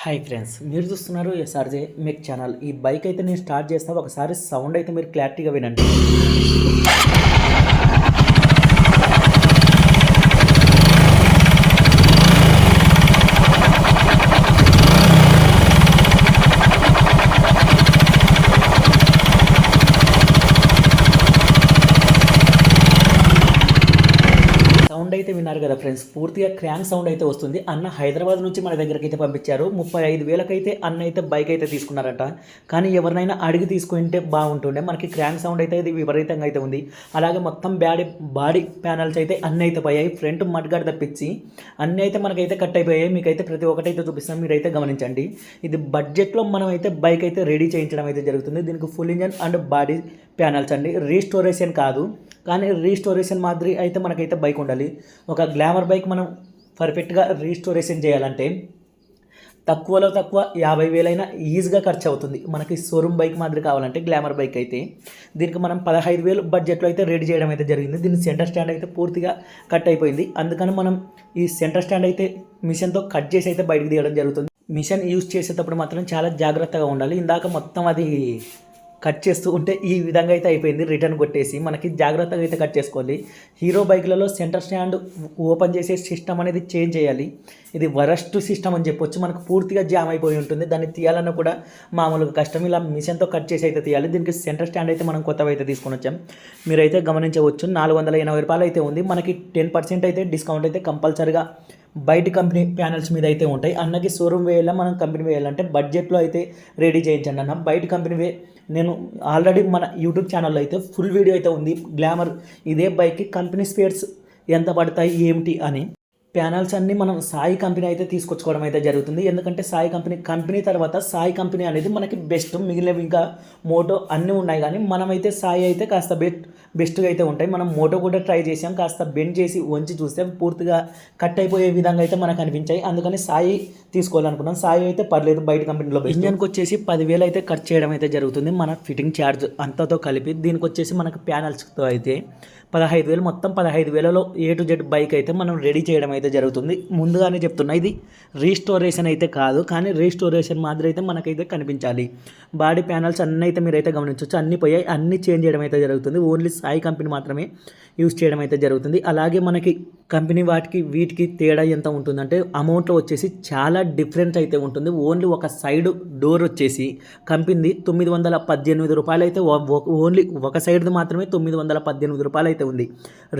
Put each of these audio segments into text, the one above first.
Hi friends, మీరు చూస్తున్నారు SRJ మెక్ channel. ఈ బైక్ అయితే నేను స్టార్ట్ చేస్తా, ఒకసారి సౌండ్ అయితే మీరు క్లారిటీగా వినండి. సౌండ్ అయితే విన్నారు కదా ఫ్రెండ్స్, పూర్తిగా క్రాంక్ సౌండ్ అయితే వస్తుంది. అన్న హైదరాబాద్ నుంచి మన దగ్గరికి అయితే పంపించారు. 35,000 అయితే అన్న అయితే బైక్ అయితే తీసుకున్నారట. కానీ ఎవరినైనా అడిగి తీసుకుంటే బాగుంటుండే. మనకి క్రాంక్ సౌండ్ అయితే ఇది విపరీతంగా అయితే ఉంది. అలాగే మొత్తం బాడీ ప్యానల్స్ అయితే అన్నీ అయితే పోయాయి. ఫ్రంట్ మడ్గాడ్ తప్పించి అన్నీ అయితే మనకైతే కట్ అయిపోయాయి. మీకైతే ప్రతి ఒక్కటి అయితే చూపిస్తాం, మీరైతే గమనించండి. ఇది బడ్జెట్లో మనం అయితే బైక్ అయితే రెడీ చేయించడం అయితే జరుగుతుంది. దీనికి full engine and body panels అండి, రీస్టోరేషన్ కాదు. కానీ రీస్టోరేషన్ మాదిరి అయితే మనకైతే బైక్ ఉండాలి. ఒక గ్లామర్ బైక్ మనం పర్ఫెక్ట్గా రీస్టోరేషన్ చేయాలంటే తక్కువలో తక్కువ 50,000 అయినా ఈజీగా ఖర్చు అవుతుంది. మనకి షోరూమ్ బైక్ మాదిరి కావాలంటే గ్లామర్ బైక్ అయితే దీనికి మనం 15,000 బడ్జెట్లో అయితే రెడీ చేయడం అయితే జరిగింది. దీని సెంటర్ స్టాండ్ అయితే పూర్తిగా కట్ అయిపోయింది. అందుకని మనం ఈ సెంటర్ స్టాండ్ అయితే మిషన్తో కట్ చేసి అయితే బయటకు తీయడం జరుగుతుంది. మిషన్ యూజ్ చేసేటప్పుడు మాత్రం చాలా జాగ్రత్తగా ఉండాలి. ఇందాక మొత్తం అది కట్ చేస్తూ ఉంటే ఈ విధంగా అయితే అయిపోయింది. రిటర్న్ కొట్టేసి మనకి జాగ్రత్తగా అయితే కట్ చేసుకోవాలి. హీరో బైక్లలో సెంటర్ స్టాండ్ ఓపెన్ చేసే సిస్టమ్ అనేది చేంజ్ చేయాలి. ఇది వరస్ట్ సిస్టమ్ అని చెప్పొచ్చు. మనకు పూర్తిగా జామ్ అయిపోయి ఉంటుంది. దాన్ని తీయాలన్నా కూడా మామూలుగా కష్టం. ఇలా మిషన్తో కట్ చేసి అయితే తీయాలి. దీనికి సెంటర్ స్టాండ్ అయితే మనం కొత్తగా అయితే తీసుకొని వచ్చాం. మీరైతే గమనించవచ్చు, 480 రూపాయలు అయితే ఉంది. మనకి 10% అయితే డిస్కౌంట్ అయితే కంపల్సరీగా బయట కంపెనీ ప్యానల్స్ మీద అయితే ఉంటాయి. అన్నకి షోరూమ్ వేయాలా, మనం కంపెనీ వేయాలంటే బడ్జెట్లో అయితే రెడీ చేయించండి అన్న. బయట కంపెనీ నేను ఆల్రెడీ మన యూట్యూబ్ ఛానల్లో అయితే ఫుల్ వీడియో అయితే ఉంది. గ్లామర్ ఇదే బైక్కి కంపెనీ స్పేర్స్ ఎంత పడతాయి ఏమిటి అని. ప్యానల్స్ అన్నీ మనం సాయి కంపెనీ అయితే తీసుకొచ్చుకోవడం అయితే జరుగుతుంది. ఎందుకంటే సాయి కంపెనీ తర్వాత సాయి కంపెనీ అనేది మనకి బెస్ట్. మిగిలినవి ఇంకా మోటో అన్నీ ఉన్నాయి, కానీ మనమైతే సాయి అయితే కాస్త బెస్ట్గా అయితే ఉంటాయి. మనం మోటో కూడా ట్రై చేసాం, కాస్త బెండ్ చేసి వంచి చూస్తే పూర్తిగా కట్ అయిపోయే విధంగా అయితే మనకు అనిపించాయి. అందుకని సాయి తీసుకోవాలనుకున్నాం. సాయి అయితే పర్లేదు, బయట కంపెనీలో. ఇంజన్కి వచ్చేసి 10,000 అయితే ఖర్చు చేయడం అయితే జరుగుతుంది. మన ఫిట్టింగ్ ఛార్జ్ అంతతో కలిపి దీనికి వచ్చేసి మనకు ప్యానల్స్తో అయితే 15,000, మొత్తం 15,000లో A to Z బైక్ అయితే మనం రెడీ చేయడం అయితే జరుగుతుంది. ముందుగానే చెప్తున్నా, ఇది రీస్టోరేషన్ అయితే కాదు, కానీ రీస్టోరేషన్ మాదిరి అయితే మనకైతే కనిపించాలి. బాడీ ప్యానల్స్ అన్నీ అయితే మీరైతే గమనించవచ్చు, అన్నీ పోయాయి. అన్నీ చేంజ్ చేయడం అయితే జరుగుతుంది. ఓన్లీ సాయి కంపెనీ మాత్రమే యూజ్ చేయడం అయితే జరుగుతుంది. అలాగే మనకి కంపెనీ వీటికి తేడా ఎంత ఉంటుందంటే అమౌంట్లో వచ్చేసి చాలా డిఫరెన్స్ అయితే ఉంటుంది. ఓన్లీ ఒక సైడ్ డోర్ వచ్చేసి కంపెనీ 918 రూపాయలు అయితే, ఓన్లీ ఒక సైడ్ది మాత్రమే 918 రూపాయలు అయితే ఉంది.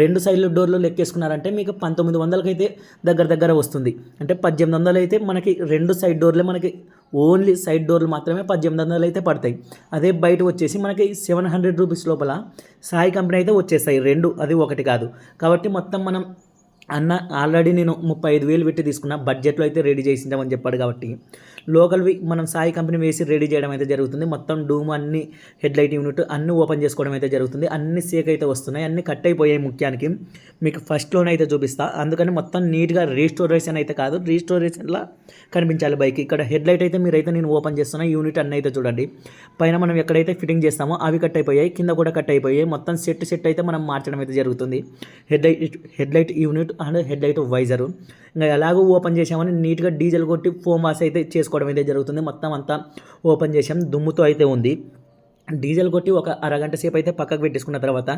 2 సైడ్ల డోర్లు లెక్కేసుకున్నారంటే మీకు 1900 అయితే దగ్గర వస్తుంది. అంటే 1800 అయితే మనకి 2 సైడ్ డోర్లే, మనకి ఓన్లీ సైడ్ డోర్లు మాత్రమే 1800 అయితే పడతాయి. అదే బయట వచ్చేసి మనకి 700 రూపీస్ లోపల సాయి కంపెనీ అయితే వచ్చేస్తాయి 2, అది ఒకటి కాదు. కాబట్టి మొత్తం మనం అన్న ఆల్రెడీ నేను 35,000 పెట్టి తీసుకున్న, బడ్జెట్లో అయితే రెడీ చేసిందామని చెప్పాడు. కాబట్టి లోకల్వి మనం సాయి కంపెనీ వేసి రెడీ చేయడం అయితే జరుగుతుంది. మొత్తం డూమ్ అన్ని హెడ్లైట్ యూనిట్ అన్నీ ఓపెన్ చేసుకోవడం అయితే జరుగుతుంది. అన్ని సేక్ అయితే వస్తున్నాయి, అన్ని కట్ అయిపోయాయి. ముఖ్యానికి మీకు ఫస్ట్లోనే అయితే చూపిస్తా. అందుకని మొత్తం నీట్గా రీస్టోరేషన్ అయితే కాదు, రీస్టోరేషన్లా కనిపించాలి బైక్. ఇక్కడ హెడ్లైట్ అయితే మీరైతే నేను ఓపెన్ చేస్తున్నా. యూనిట్ అన్నీ అయితే చూడండి. పైన మనం ఎక్కడైతే ఫిట్టింగ్ చేస్తామో అవి కట్ అయిపోయాయి, కింద కూడా కట్ అయిపోయాయి. మొత్తం సెట్ అయితే మనం మార్చడం అయితే జరుగుతుంది. Headlight unit and headlight visor ఇంకా ఎలాగో ఓపెన్ చేసామని నీట్గా డీజిల్ కొట్టి ఫోమ్ వాష్ అయితే చేసుకోవడం అయితే జరుగుతుంది. మొత్తం అంతా ఓపెన్ చేసాం, దుమ్ముతో అయితే ఉంది. డీజిల్ కొట్టి ఒక అరగంట సేపు అయితే పక్కకు పెట్టేసుకున్న తర్వాత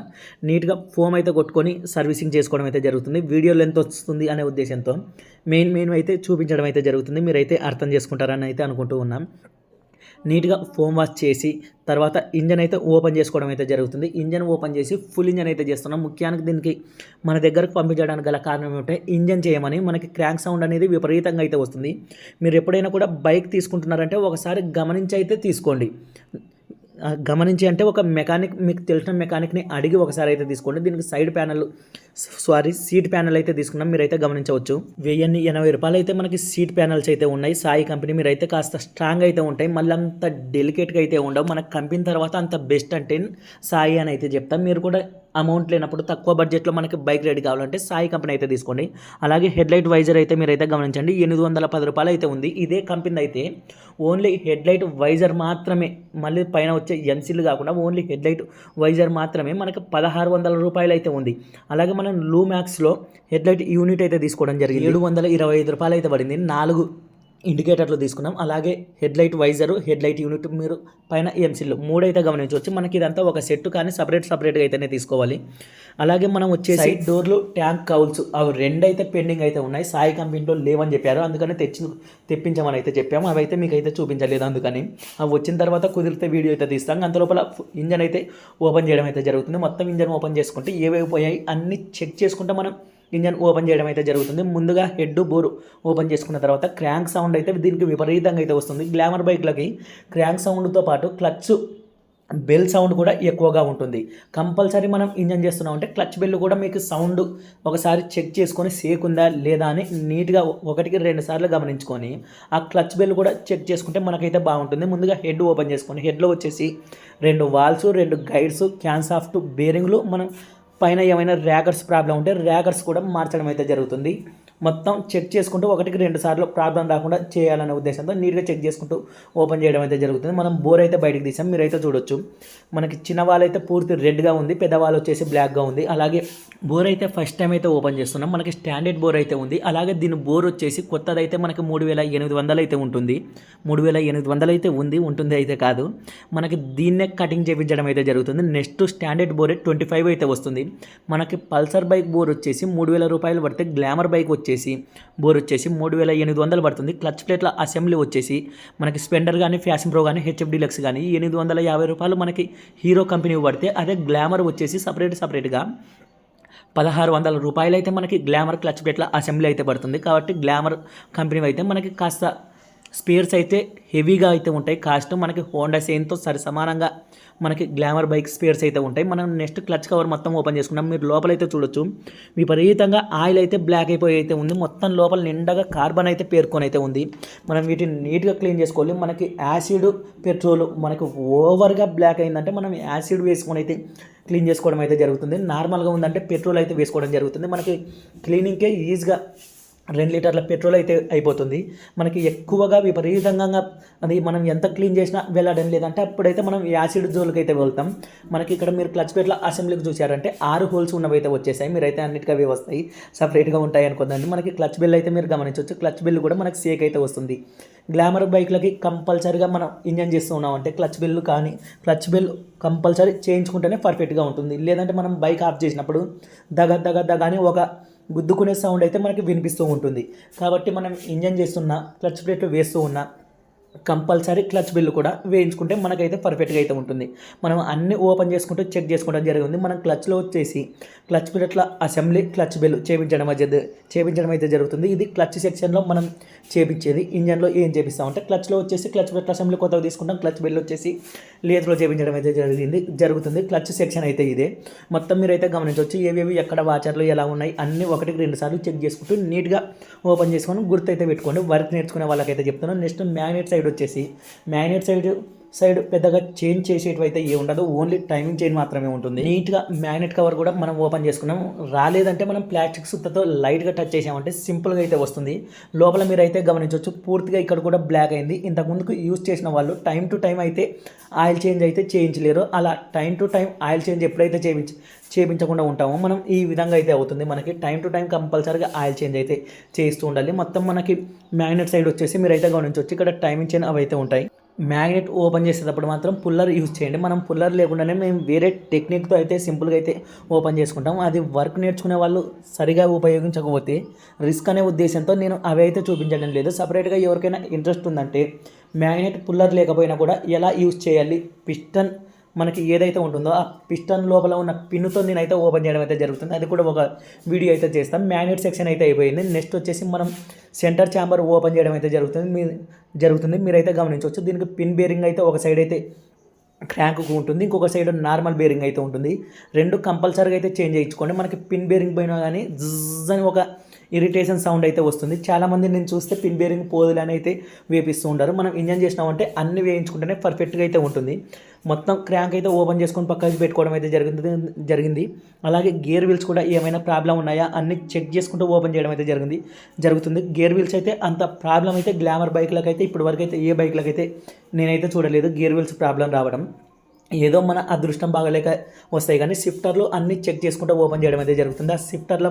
నీట్గా ఫోమ్ అయితే కొట్టుకొని సర్వీసింగ్ చేసుకోవడం అయితే జరుగుతుంది. వీడియో లెంత్ వస్తుంది అనే ఉద్దేశంతో మెయిన్ అయితే చూపించడం అయితే జరుగుతుంది. మీరైతే అర్థం చేసుకుంటారని అయితే అనుకుంటూ ఉన్నాం. నీట్గా ఫోమ్ వాష్ చేసి తర్వాత ఇంజన్ అయితే ఓపెన్ చేసుకోవడం అయితే జరుగుతుంది. ఇంజన్ ఓపెన్ చేసి ఫుల్ ఇంజన్ అయితే చేస్తున్నాం. ముఖ్యానికి దీనికి మన దగ్గరకు పంపించడానికి గల కారణం ఏమిటంటే ఇంజన్ చేయమని. మనకి క్రాంక్ సౌండ్ అనేది విపరీతంగా అయితే వస్తుంది. మీరు ఎప్పుడైనా కూడా బైక్ తీసుకుంటున్నారంటే ఒకసారి గమనించి అయితే తీసుకోండి. గమనించి అంటే ఒక మెకానిక్, మీకు తెలిసిన మెకానిక్ని అడిగి ఒకసారి అయితే తీసుకోండి. దీనికి సీట్ ప్యానల్ అయితే తీసుకున్నాం. మీరైతే గమనించవచ్చు, 1080 రూపాయలు అయితే మనకి సీట్ ప్యానల్స్ అయితే ఉన్నాయి. సాయి కంపెనీ మీరైతే కాస్త స్ట్రాంగ్ అయితే ఉంటాయి, మళ్ళీ అంత డెలికేట్గా అయితే ఉండవు. మనకు కంపెనీ తర్వాత అంత బెస్ట్ అంటే సాయి అని అయితే చెప్తాం. మీరు కూడా అమౌంట్ లేనప్పుడు తక్కువ బడ్జెట్లో మనకి బైక్ రెడీ కావాలంటే సాయి కంపెనీ అయితే తీసుకోండి. అలాగే హెడ్లైట్ వైజర్ అయితే మీరైతే గమనించండి, 810 రూపాయలు అయితే ఉంది. ఇదే కంపెనీ అయితే ఓన్లీ హెడ్లైట్ వైజర్ మాత్రమే, మళ్ళీ పైన వచ్చే ఎన్సీలు కాకుండా ఓన్లీ హెడ్లైట్ వైజర్ మాత్రమే మనకి 1600 రూపాయలు అయితే ఉంది. అలాగే మనం లూమాక్స్లో హెడ్లైట్ యూనిట్ అయితే తీసుకోవడం జరిగింది, 725 రూపాయలు అయితే పడింది. 4 ఇండికేటర్లు తీసుకున్నాం. అలాగే హెడ్లైట్ వైజరు, హెడ్లైట్ యూనిట్, మీరు పైన ఎంసీలు 3 అయితే గమనించవచ్చు. మనకి ఇదంతా ఒక సెట్ కానీ సపరేట్గా అయితేనే తీసుకోవాలి. అలాగే మనం వచ్చేసి సైడ్ డోర్లు, ట్యాంక్ కౌల్స్ అవి 2 అయితే పెండింగ్ అయితే ఉన్నాయి. సాయి కంపెనీలో లేవని చెప్పారు, అందుకని తెప్పించమని అయితే చెప్పాము. అవి అయితే మీకు అయితే చూపించలేదు, అందుకని అవి వచ్చిన తర్వాత కుదిరితే వీడియో అయితే తీస్తాం. అంతలోపల ఇంజన్ అయితే ఓపెన్ చేయడం అయితే జరుగుతుంది. మొత్తం ఇంజన్ ఓపెన్ చేసుకుంటే ఏవేవి పోయాయి అన్నీ చెక్ చేసుకుంటే మనం ఇంజన్ ఓపెన్ చేయడం అయితే జరుగుతుంది. ముందుగా హెడ్ బోరు ఓపెన్ చేసుకున్న తర్వాత క్రాంక్ సౌండ్ అయితే దీనికి విపరీతంగా అయితే వస్తుంది. గ్లామర్ బైక్లకి క్రాంక్ సౌండ్తో పాటు క్లచ్ బెల్ సౌండ్ కూడా ఎక్కువగా ఉంటుంది. కంపల్సరీ మనం ఇంజన్ చేస్తున్నాం అంటే క్లచ్ బెల్ కూడా మీకు సౌండ్ ఒకసారి చెక్ చేసుకొని సేక్ ఉందా లేదా అని నీట్గా 1-2 సార్లు గమనించుకొని ఆ క్లచ్ బెల్ కూడా చెక్ చేసుకుంటే మనకైతే బాగుంటుంది. ముందుగా హెడ్ ఓపెన్ చేసుకొని హెడ్లో వచ్చేసి 2 వాల్స్, 2 గైడ్స్, క్యాన్ సాఫ్ట్ బేరింగ్లు, మనం పైన ఏమైనా ర్యాకర్స్ ప్రాబ్లం ఉంటే ర్యాకర్స్ కూడా మార్చడం అయితే జరుగుతుంది. మొత్తం చెక్ చేసుకుంటూ 1-2 సార్లు ప్రాబ్లం రాకుండా చేయాలనే ఉద్దేశంతో నీట్గా చెక్ చేసుకుంటూ ఓపెన్ చేయడం అయితే జరుగుతుంది. మనం బోర్ అయితే బయటకు తీసాం, మీరైతే చూడొచ్చు. మనకి చిన్న వాల్ అయితే పూర్తి రెడ్గా ఉంది, పెద్ద వాల్ వచ్చేసి బ్లాక్గా ఉంది. అలాగే బోర్ అయితే ఫస్ట్ టైం అయితే ఓపెన్ చేస్తున్నాం. మనకి స్టాండర్డ్ బోర్ అయితే ఉంది. అలాగే దీని బోర్ వచ్చేసి కొత్తదైతే మనకి 3800 అయితే ఉంటుంది. 3800 అయితే ఉంటుంది అయితే కాదు, మనకి దీన్నే కటింగ్ చేయించడం అయితే జరుగుతుంది. నెక్స్ట్ స్టాండర్డ్ బోర్ 25 అయితే వస్తుంది. మనకి పల్సర్ బైక్ బోర్ వచ్చేసి 3000 రూపాయలు పడితే గ్లామర్ బైక్ బోర్ వచ్చేసి 3800 పడుతుంది. క్లచ్ ప్లేట్ల అసెంబ్లీ వచ్చేసి మనకి స్పెండర్ కానీ, ఫ్యాషన్ ప్రో కానీ, హెచ్ఎఫ్ డీలక్స్ కానీ 850 రూపాయలు మనకి హీరో కంపెనీ పడితే, అదే గ్లామర్ వచ్చేసి సపరేట్గా 1600 రూపాయలు అయితే మనకి గ్లామర్ క్లచ్ ప్లేట్ల అసెంబ్లీ అయితే పడుతుంది. కాబట్టి గ్లామర్ కంపెనీ అయితే మనకి కాస్త స్పేర్స్ అయితే హెవీగా అయితే ఉంటాయి. కాస్ట్ మనకి హోండా షైన్తో సమానంగా మనకి గ్లామర్ బైక్ స్పేర్స్ అయితే ఉంటాయి. మనం నెక్స్ట్ క్లచ్ కవర్ మొత్తం ఓపెన్ చేసుకున్నాం. మీరు లోపలైతే చూడొచ్చు, విపరీతంగా ఆయిల్ అయితే బ్లాక్ అయిపోయి అయితే ఉంది. మొత్తం లోపల నిండగా కార్బన్ అయితే పేర్కొని అయితే ఉంది. మనం వీటిని నీట్గా క్లీన్ చేసుకోవాలి. మనకి యాసిడ్, పెట్రోల్ మనకి ఓవర్గా బ్లాక్ అయిందంటే మనం యాసిడ్ వేసుకొని అయితే క్లీన్ చేసుకోవడం అయితే జరుగుతుంది. నార్మల్గా ఉందంటే పెట్రోల్ అయితే వేసుకోవడం జరుగుతుంది. మనకి క్లీనింగ్కే ఈజీగా 2 లీటర్ల పెట్రోల్ అయితే అయిపోతుంది. మనకి ఎక్కువగా విపరీతంగా అది మనం ఎంత క్లీన్ చేసినా వెళ్ళడం లేదంటే అప్పుడైతే మనం యాసిడ్ జోన్కి అయితే వెళ్తాం. మనకి ఇక్కడ మీరు క్లచ్ ప్లేట్ల అసెంబ్లీకి చూసారంటే 6 హోల్స్ ఉన్నవి అయితే వచ్చేసాయి. మీరైతే అన్నిటికీ అవి వస్తాయి, సపరేట్గా ఉంటాయి అనుకోండి. మనకి క్లచ్ బిల్ అయితే మీరు గమనించవచ్చు. క్లచ్ బిల్ కూడా మనకి సేక్ అయితే వస్తుంది. గ్లామర్ బైక్లకి కంపల్సరీగా మనం ఇంజన్ చేస్తూ ఉన్నామంటే క్లచ్ బిల్ కంపల్సరీ చేయించుకుంటేనే పర్ఫెక్ట్గా ఉంటుంది. లేదంటే మనం బైక్ ఆఫ్ చేసినప్పుడు దగ అని ఒక గుద్దుకునే సౌండ్ అయితే మనకి వినిపిస్తూ ఉంటుంది. కాబట్టి మనం ఇంజన్ చేస్తున్న క్లచ్ ప్లేట్లు వేస్తూ ఉన్న కంపల్సరీ క్లచ్ బిల్లు కూడా వేయించుకుంటే మనకైతే పర్ఫెక్ట్గా అయితే ఉంటుంది. మనం అన్ని ఓపెన్ చేసుకుంటూ చెక్ చేసుకోవడం జరిగింది. మనం క్లచ్లో వచ్చేసి క్లచ్ ప్లేట్ల అసెంబ్లీ, క్లచ్ బిల్లు చేయించడం అయితే జరుగుతుంది. ఇది క్లచ్ సెక్షన్లో మనం చేయించేది. ఇంజన్లో ఏం చేపిస్తామంటే క్లచ్లో వచ్చేసి క్లచ్ ప్లేట్ల అసెంబ్లీ కొత్తగా తీసుకుంటాం. క్లచ్ బిల్లు వచ్చేసి లేత్లో చేయించడం అయితే జరుగుతుంది. క్లచ్ సెక్షన్ అయితే ఇదే. మొత్తం మీరైతే గమనించవచ్చు ఏవేవి ఎక్కడ వాచర్లు ఎలా ఉన్నాయి అన్నీ 1-2 సార్లు చెక్ చేసుకుంటూ నీట్గా ఓపెన్ చేసుకొని గుర్తు అయితే పెట్టుకోండి. వర్క్ నేర్చుకునే వాళ్ళకైతే చెప్తున్నాను. నెక్స్ట్ మ్యాగ్నెట్ సైడ్ వచ్చేసి మ్యాగ్నెట్ సైడ్ పెద్దగా చేంజ్ చేసేటివి అయితే ఏ ఉండదు, ఓన్లీ టైమింగ్ చైన్ మాత్రమే ఉంటుంది. నీట్గా మ్యాగ్నెట్ కవర్ కూడా మనం ఓపెన్ చేసుకున్నాం. రాలేదంటే మనం ప్లాస్టిక్ సుత్తతో లైట్గా టచ్ చేసామంటే సింపుల్గా అయితే వస్తుంది. లోపల మీరు అయితే గమనించవచ్చు పూర్తిగా ఇక్కడ కూడా బ్లాక్ అయింది. ఇంతకుముందుకు యూజ్ చేసిన వాళ్ళు టైం టు టైం అయితే ఆయిల్ చేంజ్ అయితే చేయించలేరు. అలా time to time oil change ఎప్పుడైతే చేయించకుండా ఉంటామో మనం ఈ విధంగా అయితే అవుతుంది. మనకి టైం టు టైం కంపల్సరీగా ఆయిల్ చేంజ్ అయితే చేస్తూ ఉండాలి. మొత్తం మనకి మ్యాగ్నెట్ సైడ్ వచ్చేసి మీరైతే గమనించవచ్చు ఇక్కడ టైమింగ్ చైన్ అవి అయితే ఉంటాయి. మ్యాగ్నెట్ ఓపెన్ చేసేటప్పుడు మాత్రం పుల్లర్ యూజ్ చేయండి. మనం పుల్లర్ లేకుండానే మేము వేరే టెక్నిక్తో అయితే సింపుల్గా అయితే ఓపెన్ చేసుకుంటాం. అది వర్క్ నేర్చుకునే వాళ్ళు సరిగా ఉపయోగించకపోతే రిస్క్ అనే ఉద్దేశంతో నేను అవి అయితే చూపించడం లేదు. సపరేట్గా ఎవరికైనా ఇంట్రెస్ట్ ఉందంటే మ్యాగ్నెట్ పుల్లర్ లేకపోయినా కూడా ఎలా యూజ్ చేయాలి, పిస్టన్ మనకి ఏదైతే ఉంటుందో ఆ పిస్టన్ లోపల ఉన్న పిన్నుతో నేనైతే ఓపెన్ చేయడం అయితే జరుగుతుంది. అది కూడా ఒక వీడియో అయితే చేస్తాం. మ్యాగ్నెట్ సెక్షన్ అయితే అయిపోయింది. నెక్స్ట్ వచ్చేసి మనం సెంటర్ ఛాంబర్ ఓపెన్ చేయడం అయితే జరుగుతుంది. మీరైతే గమనించవచ్చు. దీనికి పిన్ బేరింగ్ అయితే ఒక సైడ్ అయితే క్రాంక్ ఉంటుంది, ఇంకొక సైడ్ నార్మల్ బేరింగ్ అయితే ఉంటుంది. 2 కంపల్సరీగా అయితే చేంజ్ చేయించుకోండి. మనకి పిన్ బేరింగ్ పోయినా కానీ జిజ్ అని ఒక ఇరిటేషన్ సౌండ్ అయితే వస్తుంది. చాలామంది నేను చూస్తే పిన్ బేరింగ్ పోదులని అయితే వేపిస్తూ ఉంటారు. మనం ఇంజన్ చేసినామంటే అన్ని వేయించుకుంటేనే పర్ఫెక్ట్గా అయితే ఉంటుంది. మొత్తం క్రాంక్ అయితే ఓపెన్ చేసుకొని పక్కకి పెట్టుకోవడం అయితే జరిగింది. అలాగే గేర్ వీల్స్ కూడా ఏమైనా ప్రాబ్లం ఉన్నాయా అన్ని చెక్ చేసుకుంటూ ఓపెన్ చేయడం అయితే జరుగుతుంది. గేర్ వీల్స్ అయితే అంత ప్రాబ్లం అయితే గ్లామర్ బైక్లకు అయితే ఇప్పటి వరకు అయితే ఏ బైక్లకు అయితే నేనైతే చూడలేదు గేర్ వీల్స్ ప్రాబ్లం రావడం. ఏదో మన అదృష్టం బాగలేక వస్తాయి కానీ షిఫ్టర్లు అన్నీ చెక్ చేసుకుంటూ ఓపెన్ చేయడం అయితే జరుగుతుంది. ఆ షిఫ్టర్ల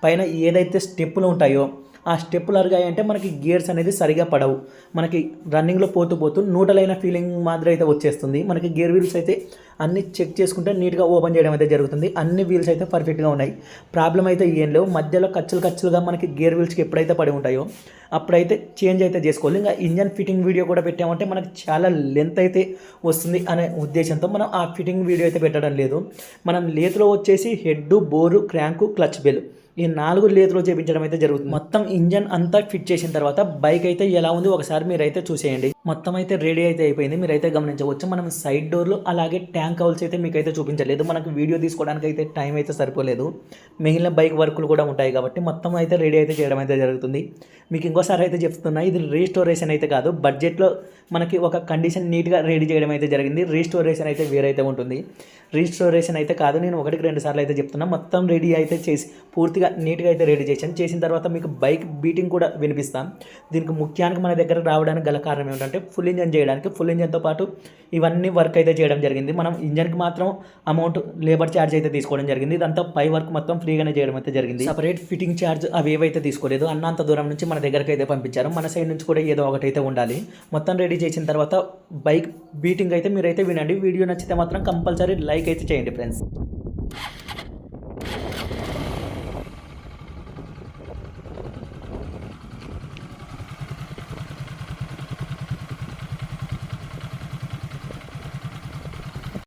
పైన ఏదైతే స్టెప్పులు ఉంటాయో ఆ స్టెప్పులు అరిగాయంటే మనకి గేర్స్ అనేది సరిగా పడవు, మనకి రన్నింగ్లో పోతూ పోతూ న్యూట్రల్ ఫీలింగ్ మాదిరి అయితే వచ్చేస్తుంది. మనకి గేర్ వీల్స్ అయితే అన్ని చెక్ చేసుకుంటే నీట్గా ఓపెన్ చేయడం అయితే జరుగుతుంది. అన్ని వీల్స్ అయితే పర్ఫెక్ట్గా ఉన్నాయి, ప్రాబ్లం అయితే ఏం లేవు. మధ్యలో కచ్చులుగా మనకి గేర్ వీల్స్కి ఎప్పుడైతే పడి ఉంటాయో అప్పుడైతే చేంజ్ అయితే చేసుకోవాలి. ఇంకా ఇంజన్ ఫిట్టింగ్ వీడియో కూడా పెట్టామంటే మనకి చాలా లెంత్ అయితే వస్తుంది అనే ఉద్దేశంతో మనం ఆ ఫిట్టింగ్ వీడియో అయితే పెట్టడం లేదు. మనం లేత్లో వచ్చేసి హెడ్, బోరు, క్రాంకు, క్లచ్ బెల్ ఈ 4 లేత్లో చేయించడం అయితే జరుగుతుంది. మొత్తం ఇంజన్ అంతా ఫిట్ చేసిన తర్వాత బైక్ అయితే ఎలా ఉంది ఒకసారి మీరైతే చూసేయండి. మొత్తం అయితే రెడీ అయితే అయిపోయింది, మీరైతే గమనించవచ్చు. మనం సైడ్ డోర్లు అలాగే ట్యాంక్ హౌల్స్ అయితే మీకైతే చూపించలేదు, మనకు వీడియో తీసుకోవడానికి అయితే టైం అయితే సరిపోలేదు. మిగిలిన బైక్ వర్కులు కూడా ఉంటాయి కాబట్టి మొత్తం అయితే రెడీ అయితే చేయడం అయితే జరుగుతుంది. మీకు ఇంకోసారి అయితే చెప్తున్నా, ఇది రీస్టోరేషన్ అయితే కాదు, బడ్జెట్లో మనకి ఒక కండిషన్ నీట్గా రెడీ చేయడం అయితే జరిగింది. రీస్టోరేషన్ అయితే వేరైతే ఉంటుంది, రీస్టోరేషన్ అయితే కాదు. నేను 1-2 సార్లు అయితే చెప్తున్నా. మొత్తం రెడీ అయితే చేసి పూర్తిగా నీట్గా అయితే రెడీ చేశాను. చేసిన తర్వాత మీకు బైక్ బీటింగ్ కూడా వినిపిస్తాం. దీనికి ముఖ్యానికి మన దగ్గర రావడానికి గల కారణం ఏమిటంటే ఫుల్ ఇంజన్ చేయడానికి, ఫుల్ ఇంజన్తో పాటు ఇవన్నీ వర్క్ అయితే చేయడం జరిగింది. మనం ఇంజన్కి మాత్రం అమౌంట్ లేబర్ ఛార్జ్ అయితే తీసుకోవడం జరిగింది. ఇదంతా పై వర్క్ మొత్తం ఫ్రీగానే చేయడం అయితే జరిగింది. సపరేట్ ఫిట్టింగ్ ఛార్జ్ అవి ఏవైతే తీసుకోలేదు. అన్నంత దూరం నుంచి మన దగ్గరికి అయితే పంపించారు, మన సైడ్ నుంచి కూడా ఏదో ఒకటి అయితే ఉండాలి. మొత్తం రెడీ చేసిన తర్వాత బైక్ బీటింగ్ అయితే మీరైతే వినండి. వీడియో నచ్చితే మాత్రం కంపల్సరీ లైక్ అయితే చేయండి ఫ్రెండ్స్.